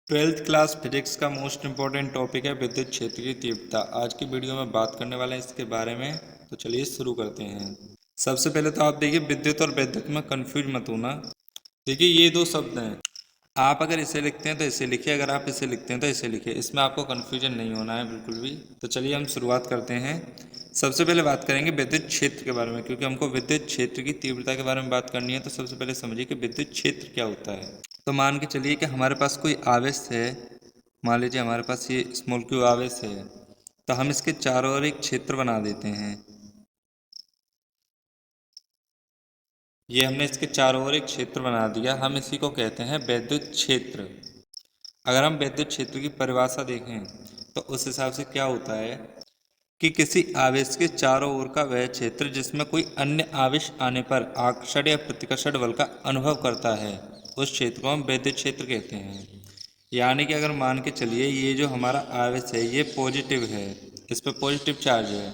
Twelfth class physics का most important topic है विद्युत क्षेत्र की तीव्रता। आज की वीडियो में बात करने वाले हैं इसके बारे में। तो चलिए शुरू करते हैं। सबसे पहले तो आप देखिए विद्युत और वैद्युत में कंफ्यूज मत होना। देखिए ये दो शब्द हैं, आप अगर इसे लिखते हैं तो इसे लिखिए, अगर आप इसे लिखते हैं तो इसे लिखिए। इसमें आपको कन्फ्यूजन नहीं होना है बिल्कुल भी। तो चलिए हम शुरुआत करते हैं। सबसे पहले बात करेंगे विद्युत क्षेत्र के बारे में, क्योंकि हमको विद्युत क्षेत्र की तीव्रता के बारे में बात करनी है। तो सबसे पहले समझिए कि विद्युत क्षेत्र क्या होता है। तो मान के चलिए कि हमारे पास कोई आवेश है। मान लीजिए हमारे पास ये स्मॉल क्यू आवेश है, तो हम इसके चारों ओर एक क्षेत्र बना देते हैं। ये हमने इसके चारों ओर एक क्षेत्र बना दिया, हम इसी को कहते हैं वैद्युत क्षेत्र। अगर हम वैद्युत क्षेत्र की परिभाषा देखें तो उस हिसाब से क्या होता है कि किसी आवेश के चारों ओर का वह क्षेत्र जिसमें कोई अन्य आवेश आने पर आकर्षण या प्रतिकर्षण बल का अनुभव करता है, उस क्षेत्र को हम वैद्युत क्षेत्र कहते हैं। यानी कि अगर मान के चलिए ये जो हमारा आवेश है ये पॉजिटिव है, इस पर पॉजिटिव चार्ज है,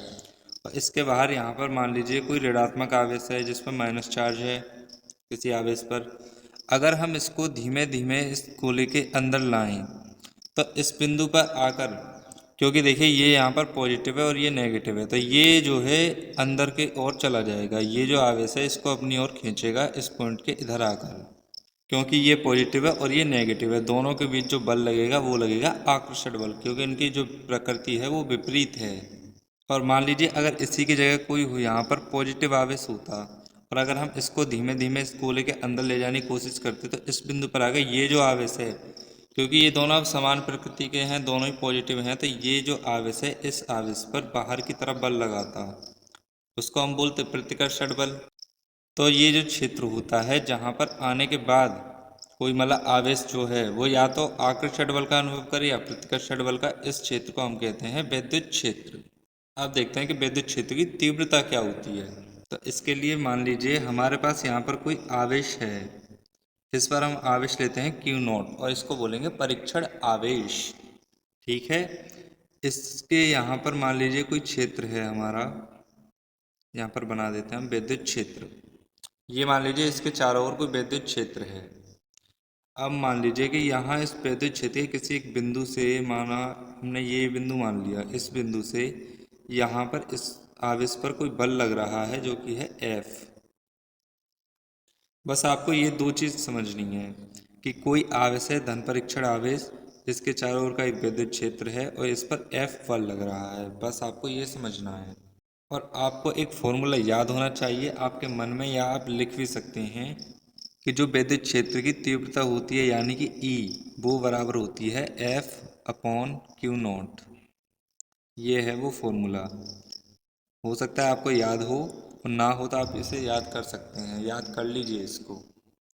और इसके बाहर यहाँ पर मान लीजिए कोई ऋणात्मक आवेश है जिस पर माइनस चार्ज है किसी आवेश पर। अगर हम इसको धीमे धीमे इस गोले के अंदर लाएं तो इस बिंदु पर आकर, क्योंकि देखिए ये यहाँ पर पॉजिटिव है और ये नेगेटिव है, तो ये जो है अंदर के ओर चला जाएगा। ये जो आवेश है इसको अपनी ओर खींचेगा इस पॉइंट के इधर आकर, क्योंकि ये पॉजिटिव है और ये नेगेटिव है। दोनों के बीच जो बल लगेगा वो लगेगा आकर्षण बल, क्योंकि इनकी जो प्रकृति है वो विपरीत है। और मान लीजिए अगर इसी की जगह कोई यहाँ पर पॉजिटिव आवेश होता और अगर हम इसको धीमे धीमे इस गोले के अंदर ले जाने की कोशिश करते तो इस बिंदु पर आगे ये जो आवेश है, क्योंकि ये दोनों अब समान प्रकृति के हैं, दोनों ही पॉजिटिव हैं, तो ये जो आवेश है इस आवेश पर बाहर की तरफ बल लगाता, उसको हम बोलते प्रतिकर्षण बल। तो ये जो क्षेत्र होता है जहाँ पर आने के बाद कोई मतलब आवेश जो है वो या तो आकर्षण बल का अनुभव करे या प्रतिकर्षण बल का, इस क्षेत्र को हम कहते हैं वैद्युत क्षेत्र। अब देखते हैं कि विद्युत क्षेत्र की तीव्रता क्या होती है। तो इसके लिए मान लीजिए हमारे पास यहाँ पर कोई आवेश है, इस पर हम आवेश लेते हैं क्यू नॉट और इसको बोलेंगे परीक्षण आवेश। ठीक है, इसके यहाँ पर मान लीजिए कोई क्षेत्र है हमारा, यहाँ पर बना देते हैं हम विद्युत क्षेत्र। ये मान लीजिए इसके चारों ओर कोई विद्युत क्षेत्र है। अब मान लीजिए कि यहाँ इस विद्युत क्षेत्र के किसी एक बिंदु से, माना हमने ये बिंदु मान लिया, इस बिंदु से यहाँ पर इस आवेश पर कोई बल लग रहा है जो कि है F। बस आपको ये दो चीज़ समझनी है कि कोई आवेश है धन परीक्षण आवेश, जिसके चारों ओर का एक विद्युत क्षेत्र है और इस पर F बल लग रहा है। बस आपको ये समझना है और आपको एक फॉर्मूला याद होना चाहिए आपके मन में, या आप लिख भी सकते हैं कि जो विद्युत क्षेत्र की तीव्रता होती है यानी कि E, वो बराबर होती है F अपॉन क्यू नॉट। ये है वो फॉर्मूला। हो सकता है आपको याद हो और ना हो तो आप इसे याद कर सकते हैं, याद कर लीजिए इसको,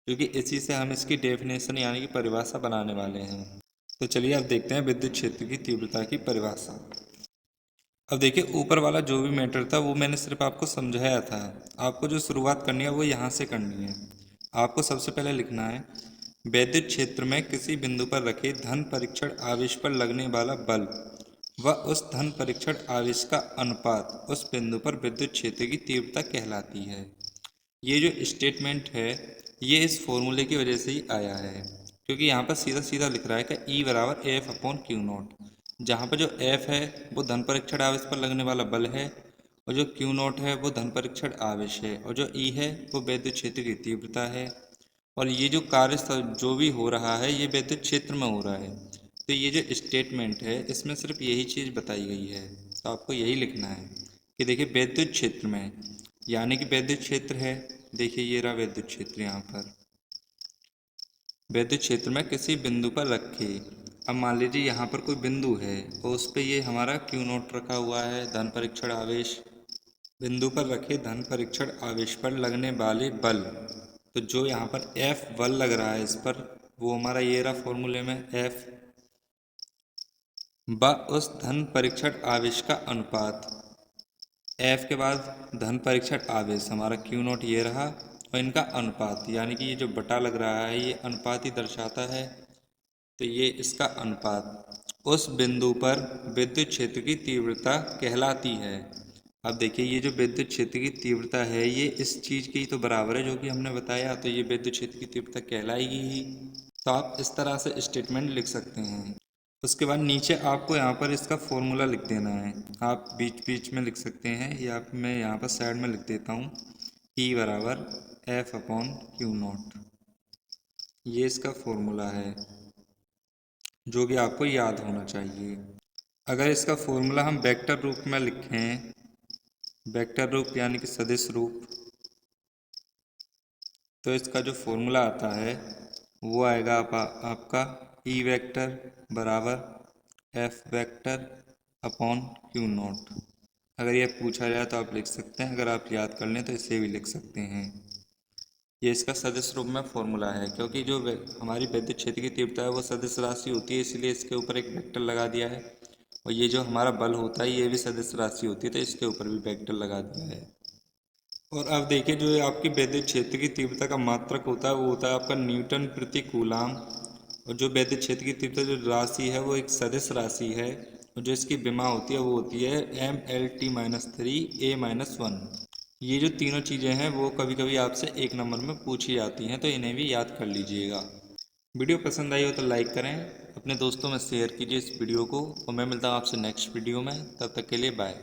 क्योंकि इसी से हम इसकी डेफिनेशन यानी कि परिभाषा बनाने वाले हैं। तो चलिए अब देखते हैं विद्युत क्षेत्र की तीव्रता की परिभाषा। अब देखिए ऊपर वाला जो भी मैटर था वो मैंने सिर्फ आपको समझाया था। आपको जो शुरुआत करनी है वो यहाँ से करनी है। आपको सबसे पहले लिखना है वैद्युत क्षेत्र में किसी बिंदु पर रखे धन परीक्षण आवेश पर लगने वाला बल व उस धन परीक्षण आवेश का अनुपात उस बिंदु पर विद्युत क्षेत्र की तीव्रता कहलाती है। ये जो स्टेटमेंट है ये इस फॉर्मूले की वजह से ही आया है, क्योंकि यहाँ पर सीधा सीधा लिख रहा है कि E बराबर एफ अपॉन क्यू नॉट, जहाँ पर जो F है वो धन परीक्षण आवेश पर लगने वाला बल है और जो क्यू नॉट है वो धन परीक्षण आवेश है और जो E है वो विद्युत क्षेत्र की तीव्रता है। और ये जो कार्य जो भी हो रहा है ये विद्युत क्षेत्र में हो रहा है। तो ये जो स्टेटमेंट है इसमें सिर्फ यही चीज़ बताई गई है, तो आपको यही लिखना है कि देखिए विद्युत क्षेत्र में, यानी कि विद्युत क्षेत्र है, देखिए ये रहा विद्युत क्षेत्र यहाँ पर, विद्युत क्षेत्र में किसी बिंदु पर रखे। अब मान लीजिए यहाँ पर कोई बिंदु है और उस पर ये हमारा क्यू नोट रखा हुआ है धन परीक्षण आवेश। बिंदु पर रखे धन परीक्षण आवेश पर लगने वाले बल, तो जो यहाँ पर F बल लग रहा है इस पर, वो हमारा ये रहा फॉर्मूले में F व उस धन परीक्षण आवेश का अनुपात। F के बाद धन परीक्षण आवेश हमारा क्यू नॉट ये रहा और इनका अनुपात, यानी कि ये जो बटा लग रहा है ये अनुपात ही दर्शाता है, तो ये इसका अनुपात उस बिंदु पर विद्युत क्षेत्र की तीव्रता कहलाती है। अब देखिए ये जो विद्युत क्षेत्र की तीव्रता है ये इस चीज़ की तो बराबर है जो कि हमने बताया, तो ये विद्युत क्षेत्र की तीव्रता कहलाएगी ही। तो आप इस तरह से स्टेटमेंट लिख सकते हैं। उसके बाद नीचे आपको यहाँ पर इसका फॉर्मूला लिख देना है। आप बीच बीच में लिख सकते हैं या मैं यहाँ पर साइड में लिख देता हूँ, E बराबर F/Q0। ये इसका फॉर्मूला है जो कि आपको याद होना चाहिए। अगर इसका फॉर्मूला हम वेक्टर रूप में लिखें, वेक्टर रूप यानी कि सदिश रूप, तो इसका जो फॉर्मूला आता है वो आएगा आपका E वेक्टर बराबर F वेक्टर अपॉन Q0। अगर ये पूछा जाए तो आप लिख सकते हैं, अगर आप याद कर लें तो इसे भी लिख सकते हैं। ये इसका सदिश रूप में फॉर्मूला है, क्योंकि जो हमारी विद्युत क्षेत्र की तीव्रता है वो सदिश राशि होती है, इसलिए इसके ऊपर एक वेक्टर लगा दिया है। और ये जो हमारा बल होता है ये भी सदिश राशि होती है, तो इसके ऊपर भी वेक्टर लगा दिया है। और अब देखिए, जो आपकी विद्युत क्षेत्र की तीव्रता का मात्रक होता है वो होता है आपका न्यूटन प्रति कूलाम। और जो विद्युत क्षेत्र की तीव्रता जो राशि है वो एक सदिश राशि है, और जो इसकी विमा होती है वो होती है MLT-3 A-1। ये जो तीनों चीज़ें हैं वो कभी कभी आपसे एक नंबर में पूछी जाती हैं, तो इन्हें भी याद कर लीजिएगा। वीडियो पसंद आई हो तो लाइक करें, अपने दोस्तों में शेयर कीजिए इस वीडियो को, और मैं मिलता हूँ आपसे नेक्स्ट वीडियो में। तब तक के लिए बाय।